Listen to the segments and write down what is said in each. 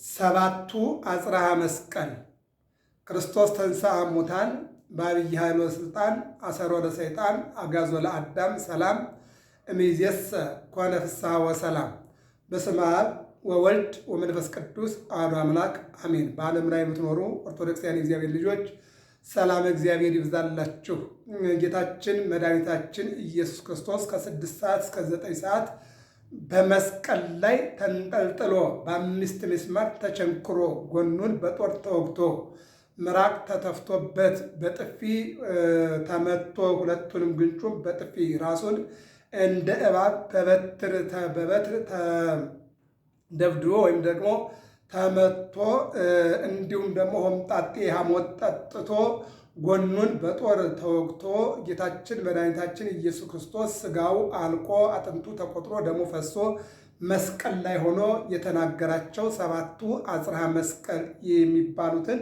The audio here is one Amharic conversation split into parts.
ሰባቱ አጽርሐ መስቀል ክርስቶስ ተንሥአ እሙታን በዐቢይ ኃይል ወሥልጣን አሰሮ ለሰይጣን አግዓዞ ለአዳም ሰላም እምይእዜሰ ኮነ ፍስሐ ወሰላም። በስመ አብ ወወልድ ወመንፈስ ቅዱስ አሐዱ አምላክ አሜን። በዓለም ላይ የምትኖሩ ኦርቶዶክሳውያን የእግዚአብሔር ልጆች ሰላም እግዚአብሔር ይብዛላችሁ። ጌታችን መድኃኒታችን ኢየሱስ ክርስቶስ ከ6 ሰዓት እስከ 9 ሰዓት በመስቀል ላይ ተንጠልጥሎ በ5 ምስማር ተቸንክሮ ጎኑን በጦር ተወግቶ ምራቅ ተተፍቶበት በጥፊ ተመቶ ሁለቱንም ግንጩን በጥፊ ራሱን እንደ እባብ በበትር ተደብድቦ ወይም ደግሞ ተመቶ እንዲሁም ደግሞ ሆምጣጤ ሐሞት ጠጥቶ ጎኑን በጦር ተወግቶ ጌታችን መድኃኒታችን ኢየሱስ ክርስቶስ ሥጋው አልቆ አጥንቱ ተቆጥሮ ደሙ ፈሶ መስቀል ላይ ሆኖ የተናገራቸው ሰባቱ አጽርሐ መስቀል የሚባሉትን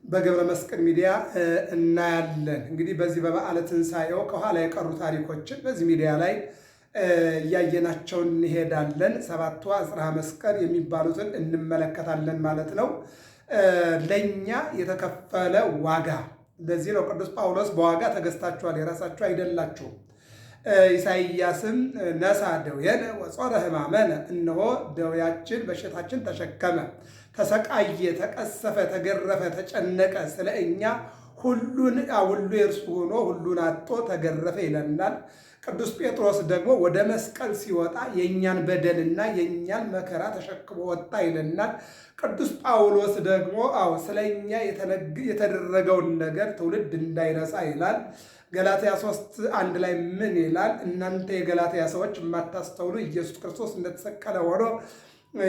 በገብረ መስቀል ሚዲያ እናያለን። እንግዲህ በዚህ በበዓለ ትንሣኤው ከኋላ የቀሩ ታሪኮችን በዚህ ሚዲያ ላይ እያየናቸው እንሄዳለን። ሰባቱ አጽርሐ መስቀል የሚባሉትን እንመለከታለን ማለት ነው። ለእኛ የተከፈለ ዋጋ። ለዚህ ነው ቅዱስ ጳውሎስ በዋጋ ተገዝታችኋል፣ የራሳችሁ አይደላችሁም። ኢሳይያስም ነሣ ደዌነ ወጾረ ሕማመነ፣ እነሆ ደዌያችን በሽታችን ተሸከመ፣ ተሰቃየ፣ ተቀሰፈ፣ ተገረፈ፣ ተጨነቀ፣ ስለ እኛ ሁሉ የእርሱ ሆኖ ሁሉን አጥቶ ተገረፈ ይለናል። ቅዱስ ጴጥሮስ ደግሞ ወደ መስቀል ሲወጣ የእኛን በደልና የእኛን መከራ ተሸክሞ ወጣ ይለናል። ቅዱስ ጳውሎስ ደግሞ ስለ እኛ የተደረገውን ነገር ትውልድ እንዳይረሳ ይላል። ገላትያ 3:1 ላይ ምን ይላል? እናንተ የገላትያ ሰዎች የማታስተውሉ ኢየሱስ ክርስቶስ እንደተሰቀለ ሆኖ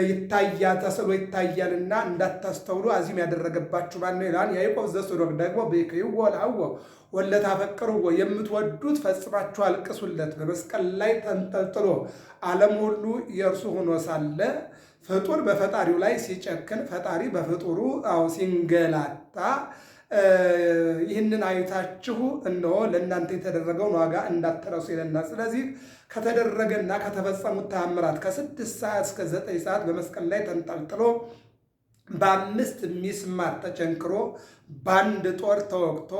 ይታያል፣ ተስሎ ይታያልና እንዳታስተውሉ አዚም ያደረገባችሁ ማን ነው ይላል። ያዕቆብ ዘስዶቅ ደግሞ በክይዎ ለሐዎ ወለታፈቅርዎ፣ የምትወዱት ፈጽማችሁ አልቅሱለት። በመስቀል ላይ ተንጠልጥሎ ዓለም ሁሉ የእርሱ ሆኖ ሳለ ፍጡር በፈጣሪው ላይ ሲጨክን፣ ፈጣሪ በፍጡሩ ሲንገላታ ይህንን አይታችሁ እነሆ ለእናንተ የተደረገውን ዋጋ እንዳትረሱ ይለናል። ስለዚህ ከተደረገና ከተፈጸሙት ተአምራት ከ6 ሰዓት እስከ 9 ሰዓት በመስቀል ላይ ተንጠልጥሎ በ5 ሚስማር ተቸንክሮ በአንድ ጦር ተወግቶ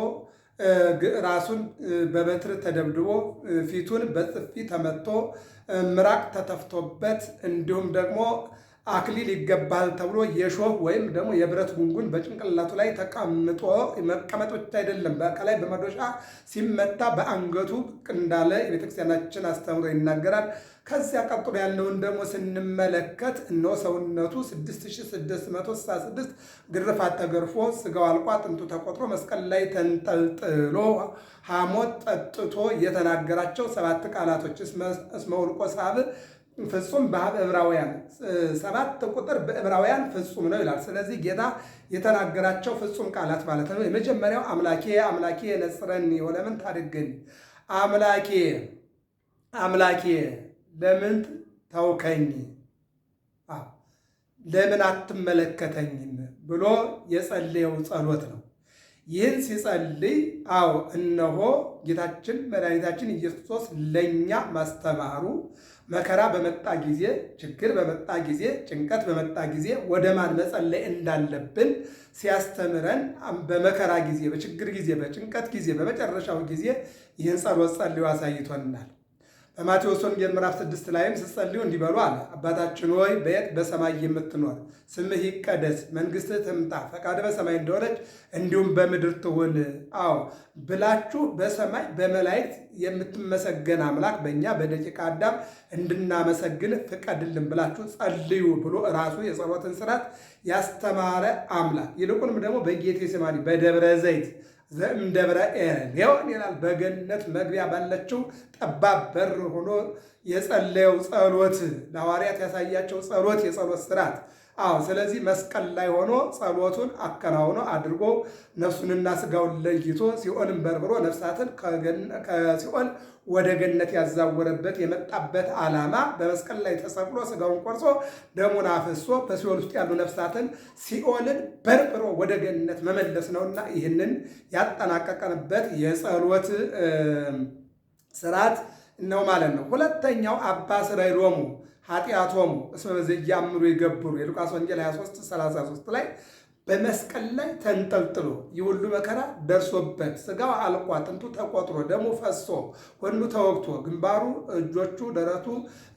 ራሱን በበትር ተደብድቦ ፊቱን በጥፊ ተመቶ ምራቅ ተተፍቶበት እንዲሁም ደግሞ አክሊል ይገባል ተብሎ የሾህ ወይም ደግሞ የብረት ጉንጉን በጭንቅላቱ ላይ ተቀምጦ መቀመጥ ብቻ አይደለም፣ ከላይ በመዶሻ ሲመታ በአንገቱ እንዳለ የቤተክርስቲያናችን አስተምሮ ይናገራል። ከዚያ ቀጥሎ ያለውን ደግሞ ስንመለከት እነሆ ሰውነቱ 6666 ግርፋት ተገርፎ ሥጋው አልቆ አጥንቱ ተቆጥሮ መስቀል ላይ ተንጠልጥሎ ሐሞት ጠጥቶ የተናገራቸው 7 ቃላቶች እስመ ውልቆ ሳብዕ ፍጹም በዕብራውያን 7 ቁጥር በዕብራውያን ፍጹም ነው ይላል። ስለዚህ ጌታ የተናገራቸው ፍጹም ቃላት ማለት ነው። የመጀመሪያው አምላኬ አምላኬ ነጽረኒ ወለምን ታድገኒ፣ አምላኬ አምላኬ ለምን ተውከኝ፣ ለምን አትመለከተኝም ብሎ የጸለየው ጸሎት ነው። ይህን ሲጸልይ እነሆ ጌታችን መድኃኒታችን ኢየሱስ ክርስቶስ ለእኛ ማስተማሩ መከራ በመጣ ጊዜ፣ ችግር በመጣ ጊዜ፣ ጭንቀት በመጣ ጊዜ ወደ ማን መጸለይ እንዳለብን ሲያስተምረን በመከራ ጊዜ፣ በችግር ጊዜ፣ በጭንቀት ጊዜ፣ በመጨረሻው ጊዜ ይህን ጸሎት ጸልዮ አሳይቶናል። በማቴዎስ ወንጌል ምዕራፍ 6 ላይም ስትጸልዩ እንዲህ በሉ አለ። አባታችን ሆይ በሰማይ የምትኖር ስምህ ይቀደስ፣ መንግሥትህ ትምጣ፣ ፈቃድህ በሰማይ እንደሆነች እንዲሁም በምድር ትሁን ብላችሁ በሰማይ በመላእክት የምትመሰገን አምላክ በእኛ በደቂቀ አዳም እንድናመሰግን ፍቀድልን ብላችሁ ጸልዩ ብሎ ራሱ የጸሎትን ስርዓት ያስተማረ አምላክ፣ ይልቁንም ደግሞ በጌቴሴማኒ በደብረ ዘይት ዘእምደብረ ኤልዮን ይላል፣ በገነት መግቢያ ባለችው ጠባብ በር ሆኖ የጸለየው ጸሎት፣ ለሐዋርያት ያሳያቸው ጸሎት፣ የጸሎት ስርዓት። ስለዚህ መስቀል ላይ ሆኖ ጸሎቱን አከናውኖ አድርጎ ነፍሱንና ሥጋውን ለይቶ ሲኦልን በርብሮ ነፍሳትን ከሲኦል ወደ ገነት ያዛወረበት የመጣበት ዓላማ በመስቀል ላይ ተሰቅሎ ሥጋውን ቆርሶ ደሙን አፍሶ በሲኦል ውስጥ ያሉ ነፍሳትን ሲኦልን በርብሮ ወደ ገነት መመለስ ነውና ይህንን ያጠናቀቀንበት የጸሎት ስርዓት ነው ማለት ነው። ሁለተኛው አባ ስረይሎሙ ኃጢአቶሙ እስመ በዘኢያእምሩ ይገብሩ የሉቃስ ወንጌል 23:33 ላይ በመስቀል ላይ ተንጠልጥሎ ይህ ሁሉ መከራ ደርሶበት ስጋው አልቆ አጥንቱ ተቆጥሮ ደሙ ፈሶ ጎኑ ተወግቶ ግንባሩ፣ እጆቹ፣ ደረቱ፣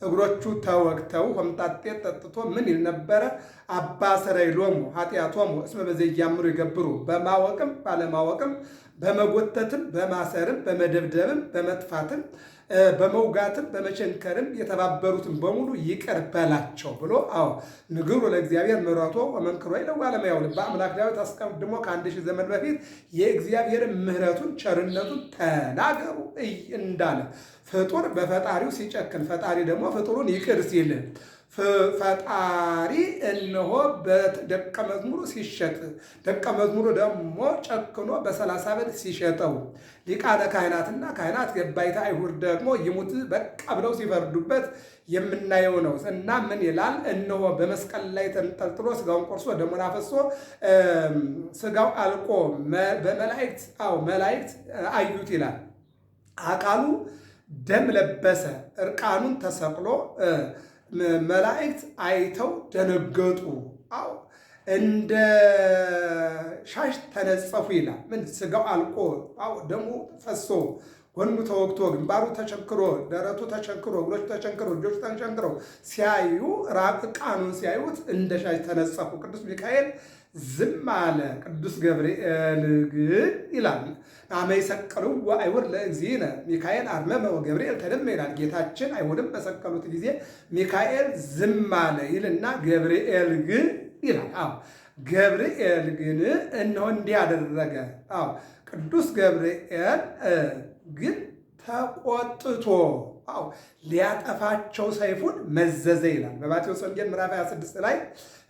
እግሮቹ ተወግተው ሆምጣጤ ጠጥቶ ምን ይል ነበረ? አባ ሰረይ ሎሙ ኃጢአቶሙ እስመ በዘኢያእምሩ ይገብሩ። በማወቅም ባለማወቅም በመጎተትም በማሰርም በመደብደብም በመጥፋትም በመውጋትም በመቸንከርም የተባበሩትን በሙሉ ይቅር በላቸው ብሎ ንግሩ ለእግዚአብሔር ምሕረቶ ወመንክሮ ይለዋል ለማያውል በአምላክ ዳዊት አስቀድሞ ከ1000 ዘመን በፊት የእግዚአብሔርን ምሕረቱን ቸርነቱን ተናገሩ እንዳለ ፍጡር በፈጣሪው ሲጨክን ፈጣሪ ደግሞ ፍጡሩን ይቅር ሲል ፈጣሪ እነሆ በደቀ መዝሙሩ ሲሸጥ ደቀ መዝሙሩ ደግሞ ጨክኖ በ30 ብር ሲሸጠው ሊቃነ ካህናትና ካህናት ገባይተ አይሁድ ደግሞ ይሙት በቃ ብለው ሲፈርዱበት የምናየው ነው። እና ምን ይላል? እነሆ በመስቀል ላይ ተንጠልጥሎ ስጋውን ቆርሶ ደሙን አፈሶ ስጋው አልቆ በመላእክት መላእክት አዩት ይላል። አካሉ ደም ለበሰ፣ እርቃኑን ተሰቅሎ መላእክት አይተው ደነገጡ። እንደ ሻሽ ተነጸፉ ይላል። ምን ስጋው አልቆ ደሙ ፈሶ ጎኑ ተወግቶ ግንባሩ ተቸንክሮ ደረቱ ተቸንክሮ እግሮቹ ተቸንክሮ እጆቹ ተቸንክረው ሲያዩ እርቃኑን ሲያዩት እንደ ሻሽ ተነጸፉ። ቅዱስ ሚካኤል ዝም አለ። ቅዱስ ገብርኤል ግን ይላል አመ ይሰቅልዎ አይሁድ ለእግዚእነ ሚካኤል አርመመ ወገብርኤል ተደመ ይላል። ጌታችን አይሁድም በሰቀሉት ጊዜ ሚካኤል ዝም አለ ይልና ገብርኤል ግን ይላል። ገብርኤል ግን እነሆ እንዲህ አደረገ። ቅዱስ ገብርኤል ግን ተቆጥቶ ሊያጠፋቸው ሰይፉን መዘዘ ይላል በማቴዎስ ወንጌል ምዕራፍ 26 ላይ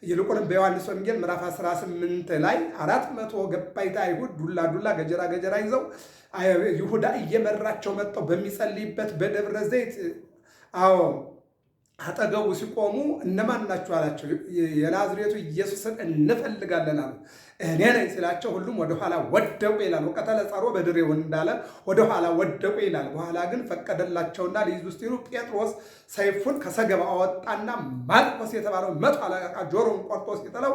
ይልቁንም በዮሐንስ ወንጌል ምዕራፍ 18 ላይ 400 ገባይተ አይሁድ ዱላ ገጀራ ይዘው ይሁዳ እየመራቸው መጥተው በሚጸልይበት በደብረ ዘይት አጠገቡ ሲቆሙ እነማን ናችሁ አላቸው። የናዝሬቱ ኢየሱስን እንፈልጋለን አሉ። እኔ ነኝ ሲላቸው ሁሉም ወደኋላ ወደቁ ይላል። ወቀተለ ጸሮ በድሬው እንዳለ ወደኋላ ወደቁ ይላል። በኋላ ግን ፈቀደላቸውና ሊይዙ ሲሉ ጴጥሮስ ሰይፉን ከሰገባ አወጣና ማርቆስ የተባለው 100 አለቃ ጆሮውን ቆርጦ ሲጥለው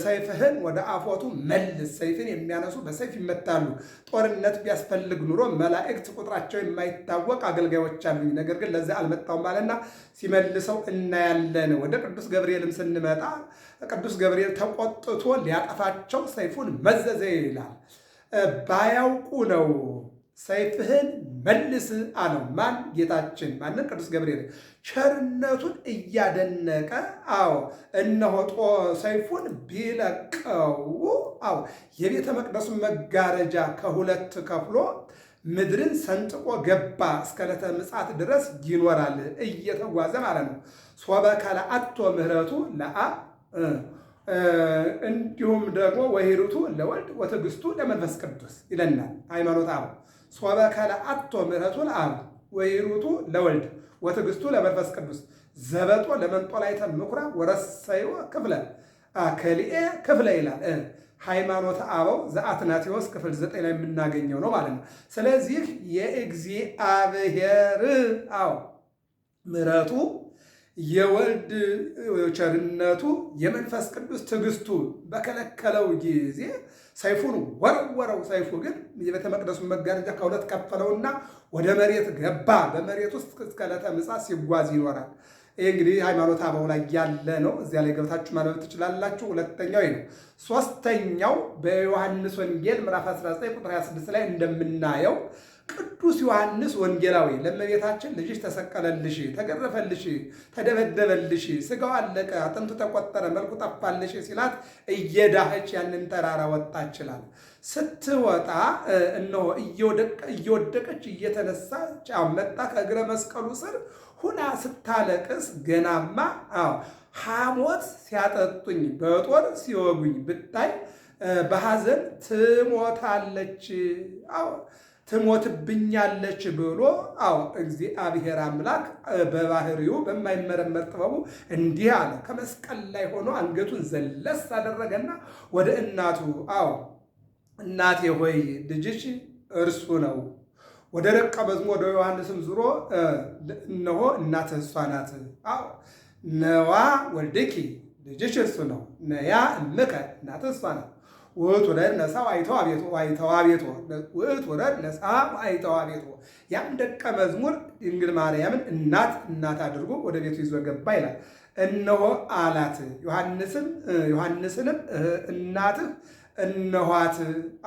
ሰይፍህን ወደ አፎቱ መልስ። ሰይፍን የሚያነሱ በሰይፍ ይመታሉ። ጦርነት ቢያስፈልግ ኑሮ መላእክት ቁጥራቸው የማይታወቅ አገልጋዮች አሉኝ፣ ነገር ግን ለዚህ አልመጣሁም አለና ሲመልሰው እናያለን። ወደ ቅዱስ ገብርኤልም ስንመጣ ቅዱስ ገብርኤል ተቆጥቶ ሊያጠፋቸው ሰይፉን መዘዘ ይላል። ባያውቁ ነው ሰይፍህን መልስ አለው። ማን? ጌታችን። ማንን? ቅዱስ ገብርኤል ቸርነቱን እያደነቀ እነሆ ሰይፉን ቢለቀው የቤተ መቅደሱን መጋረጃ ከሁለት ከፍሎ ምድርን ሰንጥቆ ገባ። እስከ ዕለተ ምጽአት ድረስ ይኖራል እየተጓዘ ማለት ነው። ሶበ ከለአቶ ምህረቱ ለአብ እንዲሁም ደግሞ ወሂሩቱ ለወልድ ወትዕግስቱ ለመንፈስ ቅዱስ ይለናል ሃይማኖተ አበው። ሶበ ከለአቶ ምህረቱ ለአብ ወሂሩቱ ለወልድ ወትዕግስቱ ለመንፈስ ቅዱስ ዘበጦ ለመንጦላዕተ ምኵራብ ወረሰዮ ክፍለ ከሊኤ ክፍለ ይላል ሃይማኖተ አበው ዘአትናቴዎስ ክፍል 9 ላይ የምናገኘው ነው ማለት ነው። ስለዚህ የእግዚአብሔር ምሕረቱ የወልድ ቸርነቱ የመንፈስ ቅዱስ ትዕግስቱ በከለከለው ጊዜ ሰይፉን ወረወረው። ሰይፉ ግን የቤተ መቅደሱን መጋረጃ ከሁለት ከፈለውና ወደ መሬት ገባ። በመሬት ውስጥ እስከ ዕለተ ምጽአት ሲጓዝ ይኖራል። ይህ እንግዲህ ሃይማኖተ አበው ላይ ያለ ነው። እዚያ ላይ ገብታችሁ ማንበብ ትችላላችሁ። ሁለተኛው ነው። ሶስተኛው በዮሐንስ ወንጌል ምዕራፍ 19 ቁጥር 26 ላይ እንደምናየው ቅዱስ ዮሐንስ ወንጌላዊ ለእመቤታችን ልጅሽ ተሰቀለልሽ፣ ተገረፈልሽ፣ ተደበደበልሽ፣ ስጋው አለቀ፣ አጥንቱ ተቆጠረ፣ መልኩ ጠፋልሽ ሲላት እየዳኸች ያንን ተራራ ወጣች ይላል። ስትወጣ እነሆ እየወደቀች እየተነሳች መጣ። ከእግረ መስቀሉ ስር ሁና ስታለቅስ ገናማ ሐሞት ሲያጠጡኝ በጦር ሲወጉኝ ብታይ በሐዘን ትሞታለች ትሞትብኛለች ብሎ እግዚአብሔር አምላክ በባህሪው በማይመረመር ጥበቡ እንዲህ አለ። ከመስቀል ላይ ሆኖ አንገቱን ዘለስ አደረገና ወደ እናቱ እናቴ ሆይ ልጅሽ እርሱ ነው፣ ወደ ደቀ መዝሙር ወደ ዮሐንስም ዙሮ እነሆ እናትህ እሷ ናት። አዎ ነዋ ወልድኪ ልጅሽ እርሱ ነው። ነያ እምከ እናትህ እሷ ናት። ውእቱ ወረድ ነሣ ወአይተዋ ቤቶ ውእቱ ወረድ ነሣ ወአይተዋ ቤቶ። ያም ደቀ መዝሙር ድንግል ማርያምን እናት አድርጎ ወደ ቤቱ ይዞ ገባ ይላል። እነሆ አላት። ዮሐንስንም እናትህ እነኋት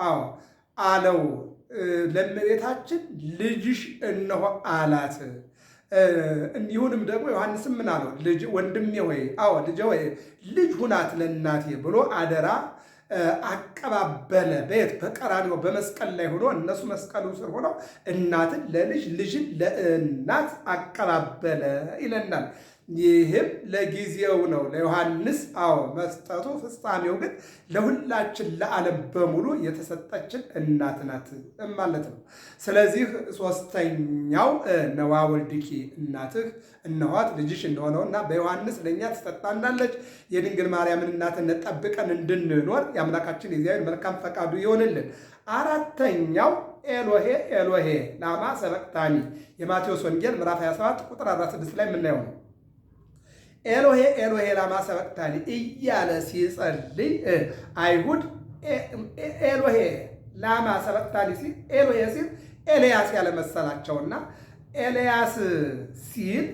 አዎ አለው። ለእመቤታችን ልጅሽ እነሆ አላት። እንዲሁንም ደግሞ ዮሐንስም ምን አለው? ወንድሜ ሆይ አዎ ልጄ ሆይ ልጅ ሁናት ለእናቴ ብሎ አደራ አቀባበለ። በየት በቀራንዮ በመስቀል ላይ ሆኖ እነሱ መስቀሉ ስር ሆነው እናትን ለልጅ ልጅን ለእናት አቀባበለ ይለናል። ይህም ለጊዜው ነው ለዮሐንስ አዎ መስጠቱ፣ ፍጻሜው ግን ለሁላችን ለዓለም በሙሉ የተሰጠችን እናት ናት ማለት ነው። ስለዚህ ሶስተኛው ነዋ ወልድኪ እናትህ እነኋት ልጅሽ እንደሆነው እና በዮሐንስ ለእኛ ትሰጣናለች። የድንግል ማርያምን እናትነት ጠብቀን እንድንኖር የአምላካችን የእግዚአብሔር መልካም ፈቃዱ ይሆንልን። አራተኛው ኤሎሄ ኤሎሄ ላማ ሰበቅታኒ የማቴዎስ ወንጌል ምዕራፍ 27 ቁጥር 46 ላይ የምናየው ነው። ኤሎሄ ኤሎሄ ላማ ሰበቅታኒ እያለ ሲጸልይ አይሁድ ኤሎሄ ላማ ሰበቅታኒ ሲል ኤሎሄ ሲል ኤልያስ ያለመሰላቸውና ኤልያስ ሲል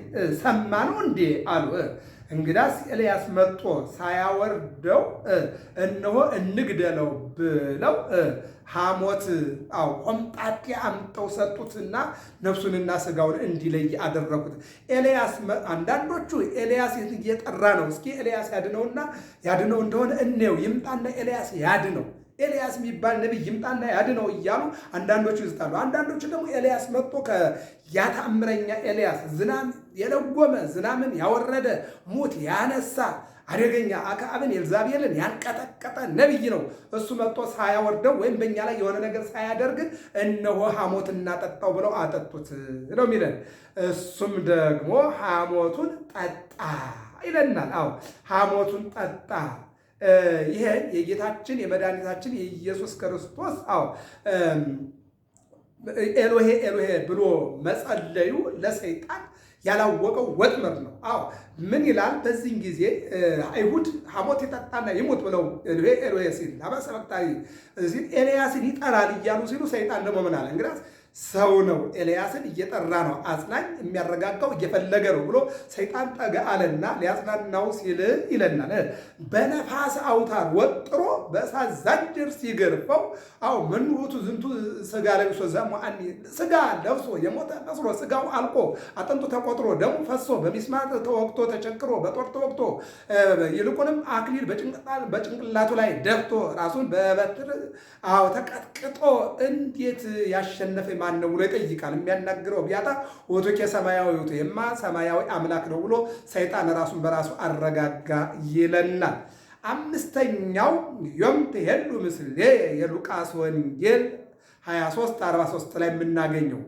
ሰማነው እንዴ አሉ። እንግዳስ ኤልያስ መጥቶ ሳያወርደው እነሆ እንግደለው ብለው ሐሞት ሆምጣጤ አምጠው ሰጡትና ነፍሱንና ስጋውን እንዲለይ አደረጉት። ኤልያስ አንዳንዶቹ ኤልያስ እየጠራ ነው፣ እስኪ ኤልያስ ያድነውና ያድነው እንደሆነ እንየው፣ ይምጣና ኤልያስ ያድነው፣ ኤልያስ የሚባል ነቢይ ይምጣና ያድነው እያሉ አንዳንዶቹ ይዝታሉ። አንዳንዶቹ ደግሞ ኤልያስ መጥቶ ያተአምረኛ ኤልያስ ዝናም የለጎመ ዝናምን ያወረደ ሙት ያነሳ አደገኛ አክዓብን ኤልዛቤልን ያንቀጠቀጠ ነቢይ ነው። እሱ መጥቶ ሳያወርደው ወይም በእኛ ላይ የሆነ ነገር ሳያደርግ እነሆ ሐሞት እናጠጣው ብለው አጠጡት ነው የሚለን። እሱም ደግሞ ሐሞቱን ጠጣ ይለናል። አዎ ሐሞቱን ጠጣ። ይሄ የጌታችን የመድኃኒታችን የኢየሱስ ክርስቶስ ኤሎሄ ኤሎሄ ብሎ መጸለዩ ለሰይጣን ያላወቀው ወጥመድ ነው። አዎ ምን ይላል? በዚህን ጊዜ አይሁድ ሐሞት የጠጣና ይሞት ብለው ኤሎሄ ኤሎሄ ሲል ላማ ሰበቅታኒ ሲል ኤልያስን ይጠራል እያሉ ሲሉ ሰይጣን ደግሞ ምን አለ? እንግዲያስ ሰው ነው ኤልያስን እየጠራ ነው፣ አጽናኝ የሚያረጋጋው እየፈለገ ነው ብሎ ሰይጣን ጠጋ አለና ሊያጽናናው ሲል ይለናል። በነፋስ አውታር ወጥሮ በእሳት ዛንጅር ሲገርፈው ምን ውእቱ ዝንቱ ሥጋ ለብሶ ዘሙአኒ ሥጋ ለብሶ የሞተ መስሎ ሥጋው አልቆ አጥንቱ ተቆጥሮ ደሙ ፈሶ በሚስማር ተወቅቶ ተቸክሮ በጦር ተወቅቶ ይልቁንም አክሊል በጭንቅላቱ ላይ ደፍቶ ራሱን በበትር ተቀጥቅጦ እንዴት ያሸነፈ ማን ነው ብሎ ይጠይቃል። የሚያናግረው ቢያጣ ወቶኬ ሰማያዊ ወቶ የማ ሰማያዊ አምላክ ነው ብሎ ሰይጣን ራሱን በራሱ አረጋጋ ይለናል። አምስተኛው ዮም ትሄሉ ምስሌ የሉቃስ ወንጌል 23:43 ላይ የምናገኘው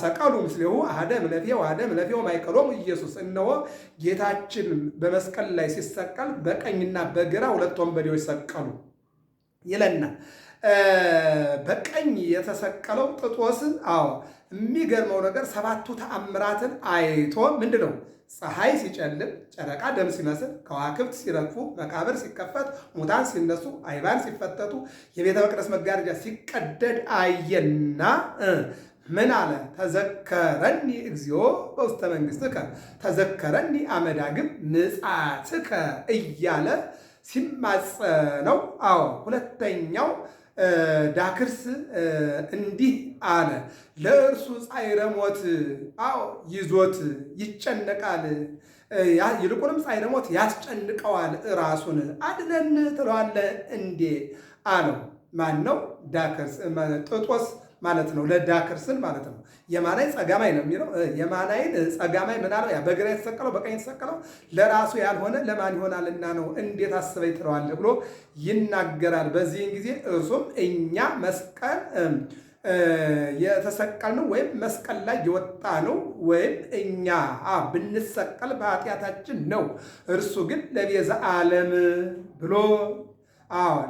ሰቀሉ ምስሌሁ አሐደ እምኔሁ ወአሐደ እምኔሁ ማእከሎሙ ኢየሱስ። እነሆ ጌታችን በመስቀል ላይ ሲሰቀል በቀኝና በግራ ሁለት ወንበዴዎች ሰቀሉ ይለናል። በቀኝ የተሰቀለው ጥጦስ የሚገርመው ነገር ሰባቱ ተአምራትን አይቶ ምንድነው? ፀሐይ ሲጨልም፣ ጨረቃ ደም ሲመስል፣ ከዋክብት ሲረግፉ፣ መቃብር ሲከፈት፣ ሙታን ሲነሱ፣ አይባን ሲፈተቱ፣ የቤተ መቅደስ መጋረጃ ሲቀደድ አየና ምን አለ? ተዘከረኒ እግዚኦ በውስተ መንግሥትከ ተዘከረኒ አመዳግም ምጽአትከ እያለ ሲማጸነው ሁለተኛው ዳክርስ እንዲህ አለ። ለእርሱ ጻዕረ ሞት ይዞት ይጨነቃል፣ ይልቁንም ጻዕረ ሞት ያስጨንቀዋል። ራሱን አድነን ትለዋለህ እንዴ አለው። ማን ነው? ዳክርስ ጥጦስ ማለት ነው። ለዳክርስን ማለት ነው። የማናይ ጸጋማይ ነው የሚለው። የማናይን ጸጋማይ ምን አለው? ያ በግራ የተሰቀለው በቀኝ የተሰቀለው ለራሱ ያልሆነ ለማን ይሆናልና ነው እንዴት አስበኝ ትለዋለህ ብሎ ይናገራል። በዚህን ጊዜ እርሱም እኛ መስቀል የተሰቀልነው ወይም መስቀል ላይ የወጣ ነው ወይም እኛ ብንሰቀል በኃጢአታችን ነው፣ እርሱ ግን ለቤዛ ዓለም ብሎ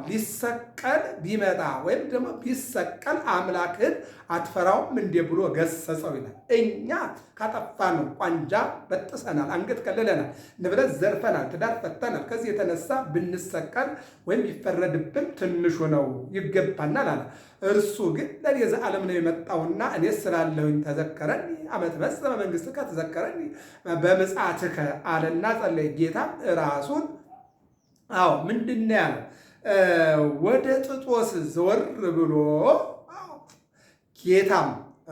ሊሰቀል ቢመጣ ወይም ደግሞ ቢሰቀል አምላክህን አትፈራውም እንዴ ብሎ ገሰጸው ይላል። እኛ ካጠፋነው ቋንጃ በጥሰናል፣ አንገት ቀልለናል፣ ንብረት ዘርፈናል፣ ትዳር ፈተናል። ከዚህ የተነሳ ብንሰቀል ወይም ቢፈረድብን ትንሹ ነው ይገባናል አለ። እርሱ ግን ለኔ ዘዓለም ነው የመጣውና እኔ ስላለሁኝ ተዘከረን ዓመተ መጽእ በመንግሥትከ ተዘከረን በምጽአትከ አለና ጸለየ። ጌታም ራሱን ምንድን ነው ያለው? ወደ ጥጦስ ዘወር ብሎ ጌታም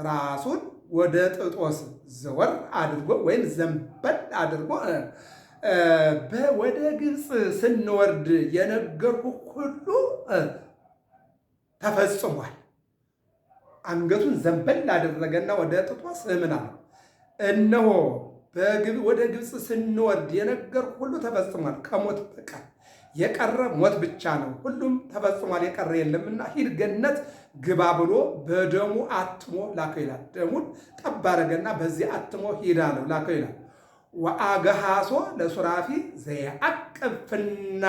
ራሱን ወደ ጥጦስ ዘወር አድርጎ ወይም ዘንበል አድርጎ ወደ ግብፅ ስንወርድ የነገርኩህ ሁሉ ተፈጽሟል። አንገቱን ዘንበል አደረገና ወደ ጥጦስ ምን አለው? እነሆ ወደ ግብፅ ስንወርድ የነገርኩህ ሁሉ ተፈጽሟል። ከሞት በቀር የቀረ ሞት ብቻ ነው። ሁሉም ተፈጽሟል፣ የቀረ የለምና ሂድ ገነት ግባ ብሎ በደሙ አትሞ ላከው ይላል። ደሙን ጠብ አደረገና በዚህ አትሞ ሂድ አለው፣ ላከው ይላል። ወአገሃሶ ለሱራፊ ዘየዐቅብፍና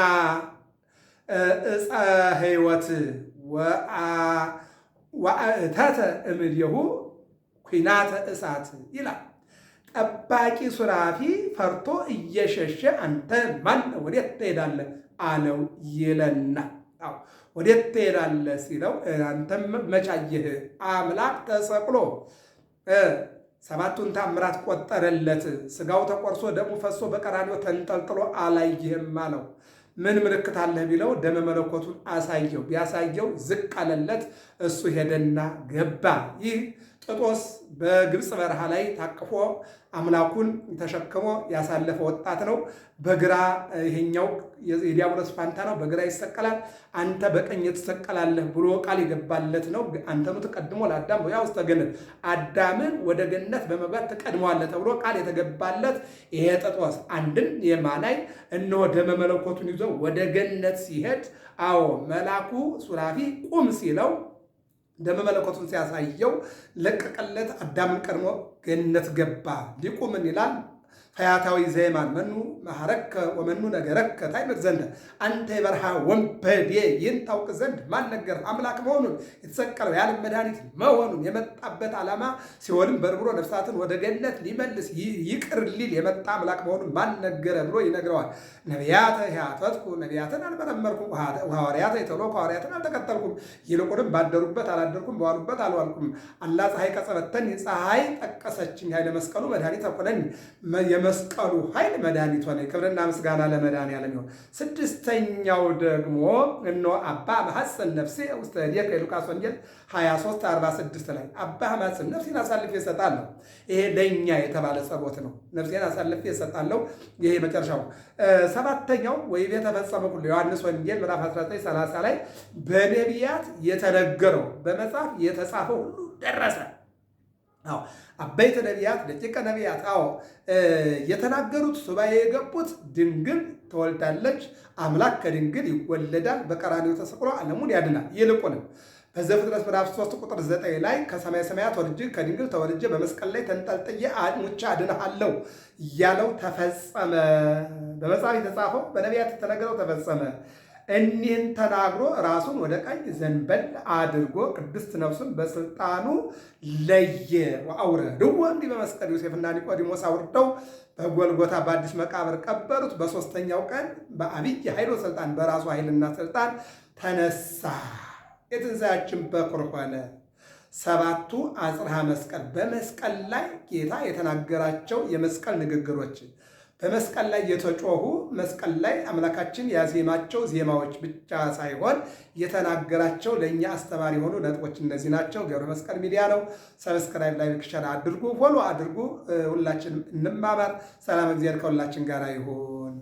ዕፀ ሕይወት ወአእተተ እምኔሁ ኩናተ እሳት ይላል። ጠባቂ ሱራፊ ፈርቶ እየሸሸ አንተ ማን ወዴት ትሄዳለህ አለው ይለና፣ ወዴት ትሄዳለህ ሲለው አንተም መቻየህ አምላክ ተሰቅሎ ሰባቱን ታምራት ቆጠረለት። ስጋው ተቆርሶ ደሙ ፈሶ በቀራንዮ ተንጠልጥሎ አላየህም አለው። ምን ምልክት አለህ ቢለው ደመ መለኮቱን አሳየው። ቢያሳየው ዝቅ አለለት። እሱ ሄደና ገባ። ይህ ጥጦስ በግብፅ በረሃ ላይ ታቅፎ አምላኩን ተሸክሞ ያሳለፈ ወጣት ነው። በግራ ይሄኛው የዲያብሎስ ፋንታ ነው፣ በግራ ይሰቀላል። አንተ በቀኝ ትሰቀላለህ ብሎ ቃል የገባለት ነው። አንተኑ ተቀድሞ ለአዳም በያ ውስጥ ገነት አዳምን ወደ ገነት በመግባት ትቀድመዋለህ ተብሎ ቃል የተገባለት ይሄ ጥጦስ አንድን የማናይ እነሆ ደመ መለኮቱን ይዞ ወደ ገነት ሲሄድ መልአኩ ሱራፊ ቁም ሲለው ደመ መለኮቱን ሲያሳየው ለቀቀለት። አዳምን ቀድሞ ገነት ገባ። ሊቁ ምን ይላል? ፈያታዊ ዘይማን መኑ መሐረከ ወመኑ ነገረከ ታይምር ዘንድ አንተ የበረሃ ወንበዴ ይህን ታውቅ ዘንድ ማን ነገር አምላክ መሆኑን የተሰቀለው የዓለም መድኃኒት መሆኑን የመጣበት ዓላማ ሲኦልን በርብሮ ነፍሳትን ወደ ገነት ሊመልስ ይቅር ሊል የመጣ አምላክ መሆኑን ማን ነገረ ብሎ ይነግረዋል። ነቢያተ ሕያፈትኩ ነቢያትን አልመረመርኩም፣ ሐዋርያተ የተሎኩ ሐዋርያትን አልተከተልኩም፣ ይልቁንም ባደሩበት አላደርኩም፣ በዋሉበት አልዋልኩም። አላ ፀሐይ ቀጸበተኒ ፀሐይ ጠቀሰችኝ፣ ኃይለ መስቀሉ መድኃኒት ተኮነኒ የመስቀሉ ኃይል መድኃኒት ሆነ። ክብርና ምስጋና ለመድኃኒዓለም ይሁን። ስድስተኛው ደግሞ እነሆ አባ መሐፀን ነፍሴ ውስተ እዴከ የሉቃስ ወንጌል 23:46 ላይ አባ መሐፀን ነፍሴን አሳልፌ እሰጣለሁ። ይሄ ለእኛ የተባለ ጸሎት ነው። ነፍሴን አሳልፌ እሰጣለሁ። ይሄ መጨረሻው። ሰባተኛው ወይቤ ተፈጸመ ኩሉ ዮሐንስ ወንጌል ምዕራፍ 19:30 ላይ በነቢያት የተነገረው በመጽሐፍ የተጻፈው ሁሉ ደረሰ። አበይተ ነቢያት ደቂቀ ነቢያት የተናገሩት ሱባኤ የገቡት ድንግል ትወልዳለች፣ አምላክ ከድንግል ይወለዳል፣ በቀራንዮ ተሰቅሎ ዓለሙን ያድናል። ይልቁንም በዘፍጥረት ምዕራፍ 3 ቁጥር 9 ላይ ከሰማይ ሰማያት ወርጄ ከድንግል ተወልጄ በመስቀል ላይ ተንጠልጥዬ ሙቼ አድንሃለሁ እያለው ተፈጸመ። በመጽሐፍ የተጻፈው በነቢያት የተነገረው ተፈጸመ። እኒህን ተናግሮ ራሱን ወደ ቀኝ ዘንበል አድርጎ ቅድስት ነፍሱን በስልጣኑ ለየ። ወአውረድዎ እንዲህ በመስቀል ዮሴፍና ኒቆዲሞስ አውርደው በጎልጎታ በአዲስ መቃብር ቀበሩት። በሦስተኛው ቀን በአብይ ኃይል ወሥልጣን በራሱ ኃይልና ስልጣን ተነሳ። የትንሣኤያችን በኩር ሆነ። ሰባቱ አጽርሐ መስቀል በመስቀል ላይ ጌታ የተናገራቸው የመስቀል ንግግሮች በመስቀል ላይ የተጮሁ መስቀል ላይ አምላካችን ያዜማቸው ዜማዎች ብቻ ሳይሆን የተናገራቸው ለእኛ አስተማሪ የሆኑ ነጥቦች እነዚህ ናቸው። ገብረ መስቀል ሚዲያ ነው። ሰብስክራይብ፣ ላይክ፣ ሸር አድርጉ፣ ፎሎ አድርጉ። ሁላችን እንማማር። ሰላም እግዚአብሔር ከሁላችን ጋር ይሁን።